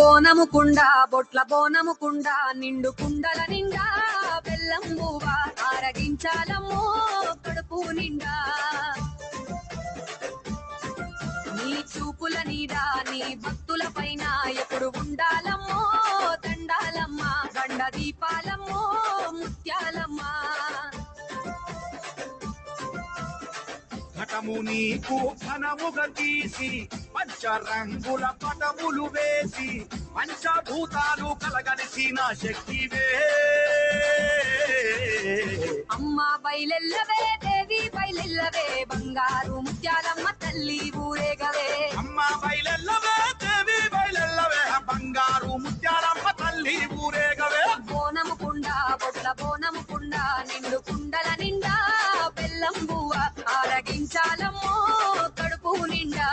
బోనము కుండ బొట్ల బోనము కుండ నిండు కుండల నిండా బెల్లం బువ్వ ఆరగించాలమ్మో కడుపు నిండా. నీ చూపుల నీడ నీ భక్తుల పైన ఎప్పుడు ఉండాలమ్మో దండాలమ్మ గండ దీపాలమ్మో ముత్యాలమ్మ. ఘటము నీకు ఘనముగా తీసి పంచరంగుల పటములు వేసి పంచభూతాలు కలగలిసిన శక్తివే. అమ్మ బయలెల్లవే దేవి బయలెల్లవే బంగారు ముత్యాలమ్మ తల్లి ఊరేగవే. అమ్మ బయలెల్లవే దేవి బయలెల్లవే బంగారు ముత్యాలమ్మ తల్లి ఊరేగవే. బోనము కుండ బొట్ల బోనము కుండ నిండు కుండల నిండా బెల్లం బువ్వ ఆరగించాలమ్మో కడుపు నిండా.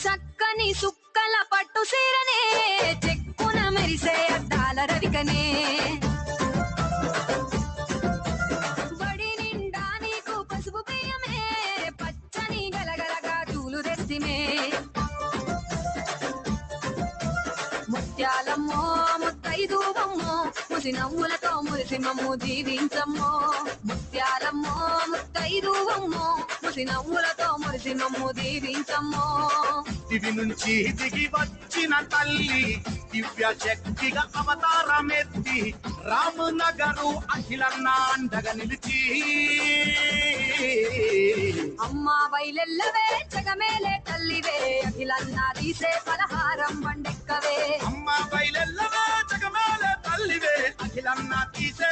చక్కని సుక్కల పట్టు సీరనే చెక్కున మెరిసే అద్దాల రవికనే. బడి నిండా నీకు పసుపు బియ్యమే పచ్చని గలగలగా చూలు తెస్తిమే. ముత్యాలమ్మో ముత్తైదువమ్మో ముసి నవ్వులతో మురిసి మమ్ము దీవించమ్మో. ముత్యాలమ్మో ముత్తైదువమ్మో ముసి నవ్వులతో మురిసి మమ్ము దీవించమ్మో. దివి నుంచి దిగి వచ్చిన తల్లి దివ్య శక్తిగా అవతారమెత్తి రామనగరు అఖిలన్న అండగా నిలిచి. అమ్మా బయలెల్లవే జగమేలే తల్లివే అఖిలన్న తీసే పలహారం బండెక్కవే. అమ్మ బయలెల్లవే జగమేలే తల్లివే అఖిలన్న తీసే